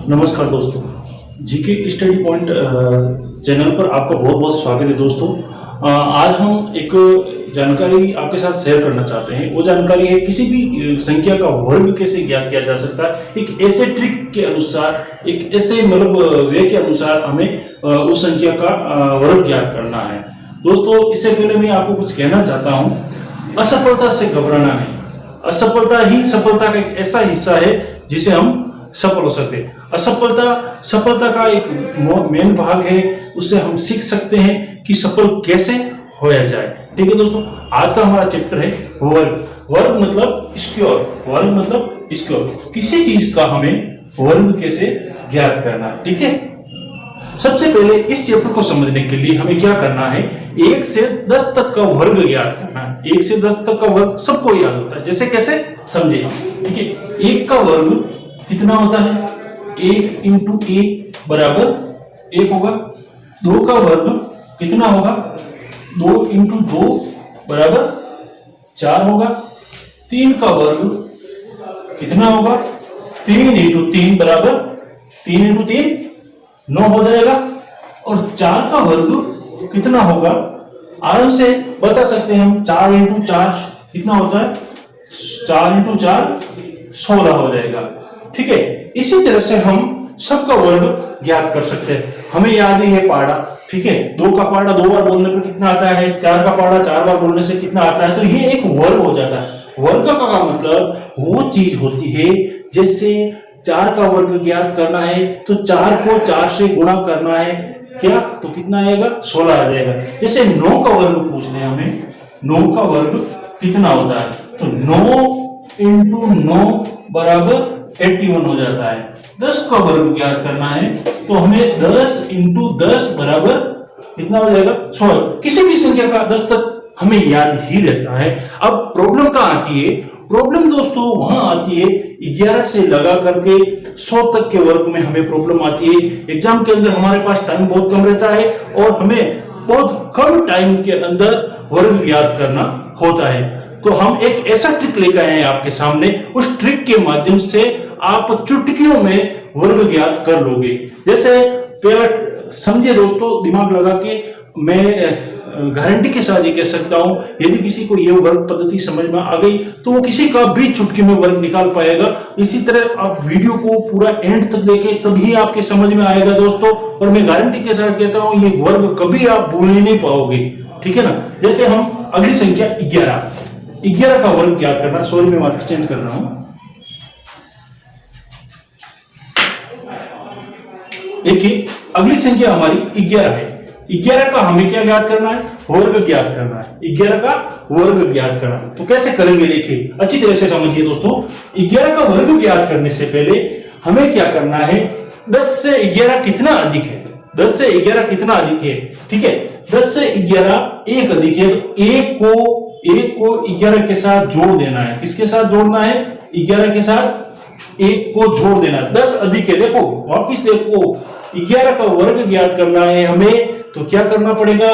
नमस्कार दोस्तों, GK study point channel पर आपका बहुत बहुत स्वागत है दोस्तों। आज हम एक जानकारी आपके साथ शेयर करना चाहते हैं। वो जानकारी है किसी भी संख्या का वर्ग कैसे ज्ञात किया जा सकता है। एक ऐसे ट्रिक के अनुसार, एक ऐसे वे के अनुसार हमें उस संख्या का वर्ग ज्ञात करना है। दोस्तों, इससे पहले मैं आपको कुछ कहना चाहता हूँ। असफलता से घबराना नहीं। असफलता ही सफलता का एक ऐसा हिस्सा है जिसे हम सफल हो सकते हैं। असफलता सफलता का एक मेन भाग है। उससे हम सीख सकते हैं कि सफल कैसे होया जाए। ठीक है दोस्तों, आज का हमारा चैप्टर है वर्ग। वर्ग मतलब स्क्वायर। वर्ग मतलब स्क्वायर। किसी चीज का हमें वर्ग कैसे ज्ञात करना है। ठीक है, सबसे पहले इस चैप्टर को समझने के लिए हमें क्या करना है, 1 से 10 तक का वर्ग ज्ञात करना है। 1 से 10 तक का वर्ग सबको याद होता है। जैसे कैसे समझे, ठीक है। 1 का वर्ग कितना होता है, 1 इंटू 1 बराबर 1 होगा। 2 का वर्ग कितना होगा, 2 इंटू 2 बराबर 4 होगा। 3 का वर्ग कितना होगा, 3 इंटू 3 बराबर 3 इंटू 3 9 हो जाएगा। और 4 का वर्ग कितना होगा, आराम से बता सकते हैं हम। 4 इंटू 4 कितना होता है, 4 इंटू 4 16 हो जाएगा। ठीक है, इसी तरह से हम सबका वर्ग ज्ञात कर सकते हैं। हमें याद ही है पाड़ा। ठीक है, 2 का पाड़ा 2 बार बोलने पर कितना आता है, 4 का पाड़ा 4 बार बोलने से कितना आता है। तो ये एक वर्ग हो जाता है। वर्ग का मतलब वो चीज होती है, जैसे 4 का वर्ग ज्ञात करना है तो 4 को 4 से गुणा करना है, क्या तो कितना आएगा, 16 आ जाएगा। जैसे 9 का वर्ग पूछना है हमें, 9 का वर्ग कितना होता है, तो 9 इंटू 9 बराबर 81 हो जाता है। 10 का वर्ग ज्ञात करना है तो हमें 10 इंटू 10 बराबर कितना हो जाएगा, 16। किसी भी संख्या का 10 तक हमें याद ही रहता है। अब प्रॉब्लम कहाँ आती है, प्रॉब्लम दोस्तों वहां आती है 11 से लगा करके 100 तक के वर्ग में हमें प्रॉब्लम आती है। एग्जाम के अंदर हमारे पास टाइम बहुत कम रहता है और हमें बहुत कम टाइम के अंदर वर्ग ज्ञात करना होता है। तो हम एक ऐसा ट्रिक लेकर आए हैं आपके सामने। उस ट्रिक के माध्यम से आप चुटकियों में वर्ग ज्ञात कर लोगे। जैसे पहला समझिए दोस्तों, दिमाग लगा के मैं गारंटी के साथ ये कह सकता हूं, यदि किसी को ये वर्ग पद्धति समझ में आ गई तो वो किसी का भी चुटकी में वर्ग निकाल पाएगा। इसी तरह आप वीडियो को पूरा एंड तक देखें, तभी आपके समझ में आएगा दोस्तों। और मैं गारंटी के साथ कहता हूं, ये वर्ग कभी आप भूल ही नहीं पाओगे। ठीक है ना। जैसे हम अगली संख्या 11 का वर्ग ज्ञात करना। सॉरी, मैं मार्कर चेंज कर रहा हूं। देखिए, अगली संख्या हमारी 11 है। 11 का हमें क्या ज्ञात करना है, वर्ग ज्ञात करना है। 11 का वर्ग ज्ञात करना, तो कैसे करेंगे देखिए, अच्छी तरह से समझिए दोस्तों। 11 का वर्ग ज्ञात करने से पहले हमें क्या करना है, 10 से 11 कितना अधिक है, 10 से 11 कितना अधिक है। ठीक है, 10 से 11 1 अधिक है, तो 1 को 11 के साथ जोड़ देना है। किसके साथ जोड़ना है, 11 के साथ 1 को जोड़ देना है। 10 अधिक है, देखो वापिस देखो, 11 का वर्ग ज्ञात करना है हमें, तो क्या करना पड़ेगा,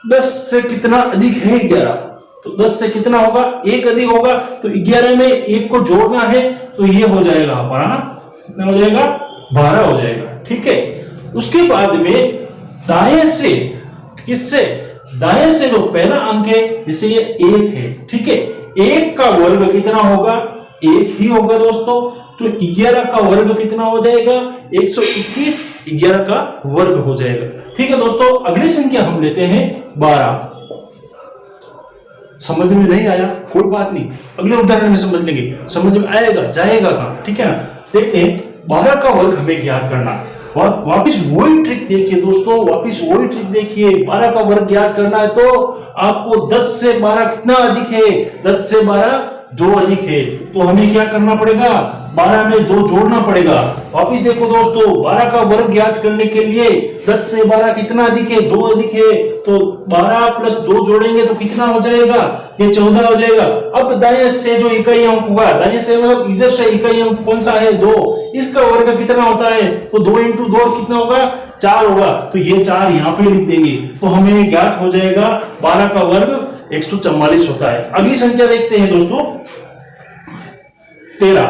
10 से कितना अधिक है 11, तो 10 से कितना होगा, 1 अधिक होगा। तो 11 में 1 को जोड़ना है, तो ये हो जाएगा हमारा ना, कितना हो जाएगा, 12 हो जाएगा। ठीक है, उसके बाद में दाएं से, किससे, दाएं से जो पहला अंक है, जैसे ये 1 है। ठीक है, 1 का वर्ग कितना होगा, 1 ही होगा दोस्तों। तो 11 का वर्ग कितना हो जाएगा, 121 11 का वर्ग हो जाएगा। ठीक है दोस्तों, अगली संख्या हम लेते हैं 12। समझ में नहीं आया कोई बात नहीं, अगले उदाहरण में समझ लेंगे, समझ में आएगा जाएगा कहां। ठीक है ना। देखते हैं 12 का वर्ग हमें ज्ञात करना। वापिस वही ट्रिक देखिए दोस्तों, वापिस वही ट्रिक देखिए। 12 का वर्ग ज्ञात करना है तो आपको 10 से 12 कितना अधिक है, 10 से 12 2 अधिक है। तो हमें क्या करना पड़ेगा, 12 में 2 जोड़ना पड़ेगा। वापिस देखो दोस्तों, 12 का वर्ग ज्ञात करने के लिए 10 से 12 कितना अधिक है, 2 अधिक है। तो 12 प्लस 2 जोड़ेंगे तो कितना हो जाएगा, ये 14 हो जाएगा। अब दाएं से जो इकाई अंक हुआ, दाएं से मतलब इधर से इकाई अंक कौन सा है, 2, इसका वर्ग कितना होता है, तो 2 इंटू 2 कितना होगा, 4 होगा। तो ये 4 यहां पे लिख देंगे, तो हमें ज्ञात हो जाएगा 12 का वर्ग 144 होता है। अगली संख्या देखते हैं दोस्तों 13।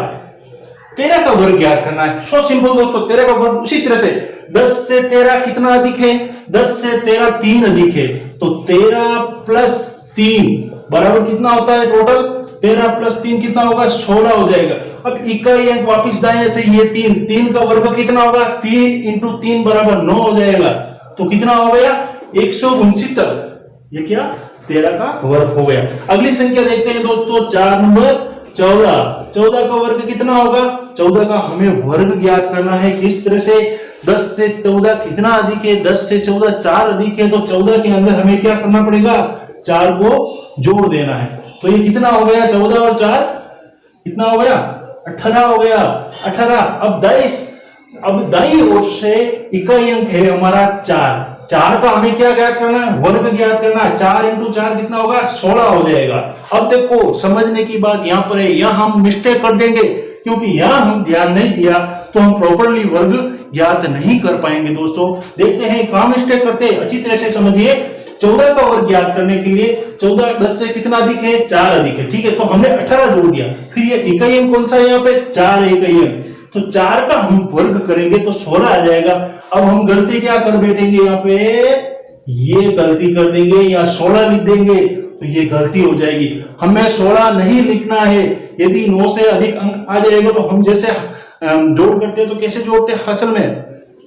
13 का वर्ग ज्ञात करना है। सो सिंपल दोस्तों, 13 का वर्ग उसी तरह से 10 से 13 कितना अधिक है, 10 से 13 3 अधिक है, तो 13 प्लस 3 बराबर कितना होता है टोटल, 13 प्लस 3 कितना होगा, 16 हो जाएगा। अब इकाई अंक वापिस दाएं से, ये 3 का वर्ग कितना होगा, 3 इंटू 3 बराबर 9 हो जाएगा, तो कितना हो गया 169। ये क्या 13 का वर्ग हो गया। अगली संख्या देखते हैं दोस्तों, 4 नंबर 14 का वर्ग कितना होगा, 14 का हमें वर्ग ज्ञात करना है। किस तरह से, 10 से 14 कितना अधिक है, 10 से 14 4 अधिक है, तो 14 के अंदर हमें क्या करना पड़ेगा, 4 को जोड़ देना है। तो ये कितना हो गया, 14 और 4 कितना हो गया, 18 हो गया, 18। अब दाईं ओर से इकाई अंक है हमारा 4 का हमें क्या ज्ञात करना है, वर्ग ज्ञात करना है। 4 इंटू 4 कितना होगा, 16 हो जाएगा। अब देखो समझने की बात यहाँ पर है, यहाँ हम मिस्टेक कर देंगे क्योंकि यहाँ हम ध्यान नहीं दिया तो हम प्रॉपरली वर्ग ज्ञात नहीं कर पाएंगे। दोस्तों देखते हैं कहां मिस्टेक करते हैं, अच्छी तरह से समझिए। 14 का वर्ग ज्ञात करने के लिए 14 10 से कितना अधिक है, 4 अधिक है, ठीक है, तो हमने 18 जोड़ दिया। फिर ये इकाई अंक कौन सा है यहाँ पे, 4 इकाई अंक, तो 4 का हम वर्ग करेंगे तो 16 आ जाएगा। अब हम गलती क्या कर बैठेंगे, यहाँ पे ये गलती कर देंगे या 16 लिख देंगे, तो ये गलती हो जाएगी। हमें 16 नहीं लिखना है। यदि 9 से अधिक अंक आ जाएगा तो हम जैसे जोड़ करते हैं तो कैसे जोड़ते हैं हासिल में,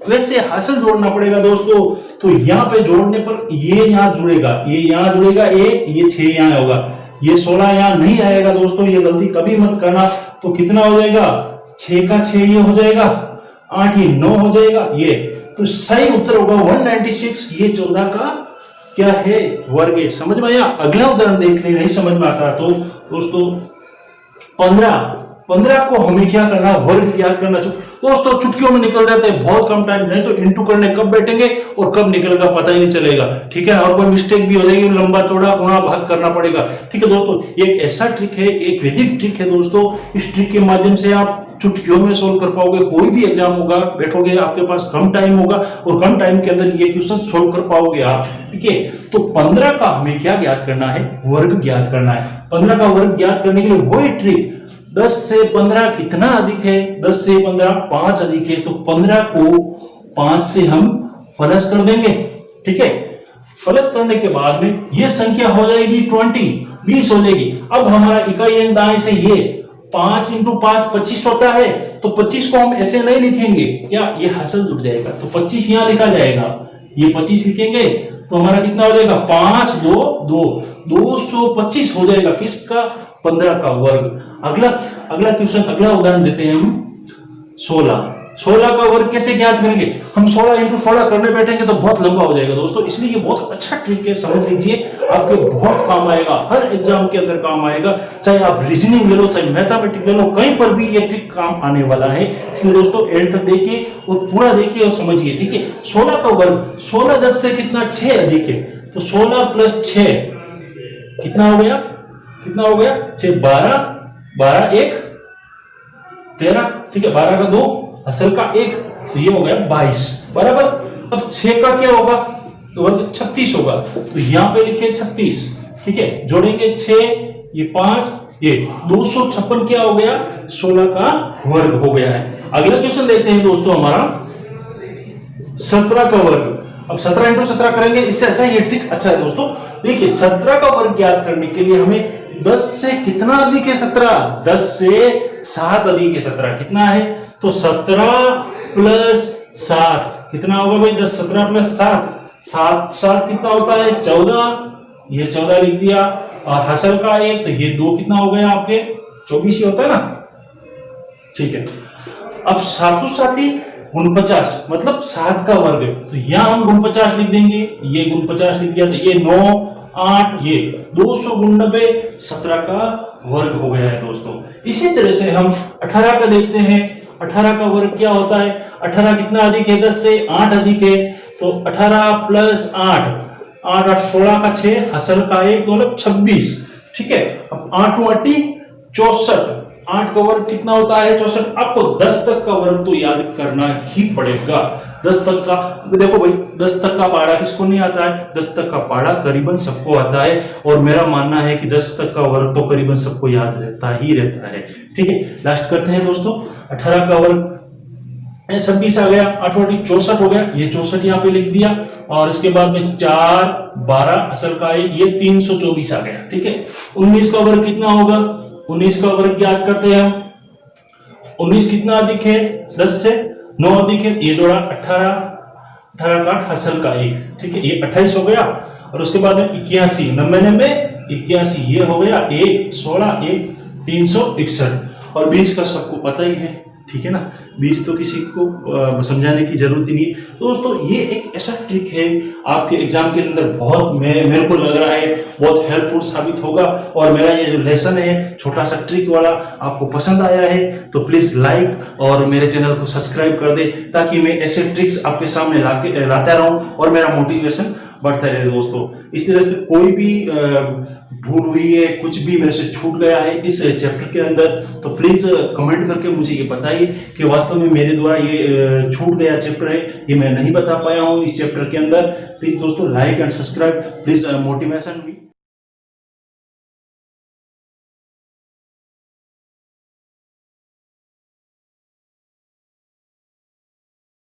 वैसे हासिल जोड़ना पड़ेगा दोस्तों। तो यहाँ पे जोड़ने पर ये यहाँ जुड़ेगा, ये यहाँ जुड़ेगा, ये 6 यहाँ होगा, ये 16 यहाँ नहीं आएगा दोस्तों, ये गलती कभी मत करना। तो कितना हो जाएगा, 6 का 6 ये हो जाएगा, 8 ये 9 हो जाएगा, ये तो सही उत्तर होगा 196। ये 14 का क्या है, वर्ग है। समझ में आया। अगला उदाहरण देख ले, नहीं समझ में आता तो दोस्तों 15 को हमें क्या करना, वर्ग ज्ञात करना। दोस्तों चुटकियों में निकल जाते हैं, बहुत कम टाइम, नहीं तो इंटू करने कब बैठेंगे और कब निकलेगा पता ही नहीं चलेगा, ठीक है। और कोई मिस्टेक भी हो जाएगी, लंबा चौड़ा गुणा भाग करना पड़ेगा, ठीक है दोस्तों। ये एक ऐसा ट्रिक है, एक वैदिक ट्रिक है दोस्तों। इस ट्रिक के माध्यम से आप चुटकियों में सोल्व कर पाओगे। कोई भी एग्जाम होगा, बैठोगे, आपके पास कम टाइम होगा और कम टाइम के अंदर ये क्वेश्चन सोल्व कर पाओगे आप, ठीक है। तो 15 का हमें क्या ज्ञात करना है, वर्ग ज्ञात करना है। 15 का वर्ग ज्ञात करने के लिए वही ट्रिक, 10 से 15 कितना अधिक है, 10 से 15 5 अधिक है, तो 15 को 5 से हम प्लस कर देंगे, ठीक है। प्लस करने के बाद में ये संख्या हो जाएगी 20 हो जाएगी। अब हमारा इकाई अंक दाएं से ये 5 इंटू 5 25 होता है, तो 25 को हम ऐसे नहीं लिखेंगे, या ये हासिल जुड़ जाएगा, तो 25 यहां लिखा जाएगा, ये 25 लिखेंगे तो हमारा कितना हो जाएगा, 5 2 2 225 हो जाएगा। किसका, 15 का वर्ग। अगला क्वेश्चन, अगला उदाहरण देते हैं हम 16 का वर्ग कैसे ज्ञात करेंगे। हम 16 इंटू 16 करने बैठेंगे तो बहुत लंबा हो जाएगा दोस्तों, इसलिए ये बहुत अच्छा ट्रिक है, समझ लीजिए, आपके बहुत काम आएगा, हर एग्जाम के अंदर काम आएगा। चाहे आप रीजनिंग ले लो, चाहे मैथमेटिक्स ले लो, कहीं पर भी ये ट्रिक काम आने वाला है। इसलिए दोस्तों एंड तक देखिए और पूरा देखिए और समझिए, ठीक है। 16 का वर्ग, 16 10 से कितना, 6 अधिक है, तो 16 प्लस 6 कितना हो गया, 6 12 1 13, ठीक है, 12 का 2 असल का 1, तो ये हो गया 22 बराबर। अब 6 का क्या होगा, तो वर्ग 36 होगा, तो यहां पे लिखे 36, ठीक है, जोड़ेंगे 6 ये 5 ये 256 क्या हो गया, 16 का वर्ग हो गया है। अगला क्वेश्चन देखते हैं दोस्तों हमारा 17 का वर्ग। अब 17 इंटू 17 करेंगे, इससे अच्छा ये ट्रिक अच्छा है दोस्तों। देखिए 17 का वर्ग ज्ञात करने के लिए हमें 10 से कितना अधिक है, 17, 10 से 7 अधिक है 17, कितना है, तो 17 प्लस 7 कितना होगा भाई, 10 17 प्लस 7 कितना होता है, 14, ये 14 लिख दिया, और हासिल का 1, तो ये 2 कितना हो गया आपके 24 ही होता है ना, ठीक है। अब 7 49 मतलब 7 का वर्ग, तो यहां हम 49 लिख देंगे, ये 49 लिख दिया, तो ये 9 8 ये 299 17 का वर्ग हो गया है दोस्तों। इसी तरह से हम 18 का देखते हैं। 18 का वर्ग क्या होता है, 18 कितना अधिक है, 10 से 8 अधिक है, तो 18 प्लस 8 8 16 का 6 हासिल का 1 मतलब 26, ठीक है। अब 8 8 64 8 का वर्ग कितना होता है 64। आपको 10 तक का वर्ग तो याद करना ही पड़ेगा। 10 तक का देखो भाई, 10 तक का पहाड़ा किसको नहीं आता है? 10 तक का पहाड़ा करीबन सबको आता है, और मेरा मानना है कि 10 तक का वर्ग तो करीबन सबको याद रहता ही रहता है। ठीक है, लास्ट करते हैं दोस्तों। 18 का वर्ग 26 आ गया, 8 64 हो गया, ये 64 यहाँ पे लिख दिया, और इसके बाद में 4 12 असल का ये 324 आ गया। ठीक है, 19 का वर्ग कितना होगा? 19 का वर्ग याद करते हैं हम। 19 कितना अधिक है? 10 से 9 अधिक है, ये जोड़ा 18, 18 का 8 असल का 1। ठीक है, ये 28 हो गया, और उसके बाद में 81 90 81, ये हो गया 1 16 1 361, और 20 का सबको पता ही है। ठीक है ना, 20 तो किसी को समझाने की जरूरत ही नहीं है। दोस्तों ये एक ऐसा ट्रिक है आपके एग्जाम के अंदर बहुत मेरे को लग रहा है बहुत हेल्पफुल साबित होगा, और मेरा ये जो लेसन है छोटा सा ट्रिक वाला आपको पसंद आया है तो प्लीज लाइक और मेरे चैनल को सब्सक्राइब कर दे, ताकि मैं ऐसे ट्रिक्स आपके सामने लाता रहूं और मेरा मोटिवेशन बढ़ता रहे। दोस्तों इस तरह से कोई भी भूल हुई है, कुछ भी मेरे से छूट गया है इस चैप्टर के अंदर, तो प्लीज कमेंट करके मुझे ये बताइए कि वास्तव में मेरे द्वारा ये छूट गया चैप्टर है, ये मैं नहीं बता पाया हूँ इस चैप्टर के अंदर। प्लीज दोस्तों like and subscribe, please motivation भी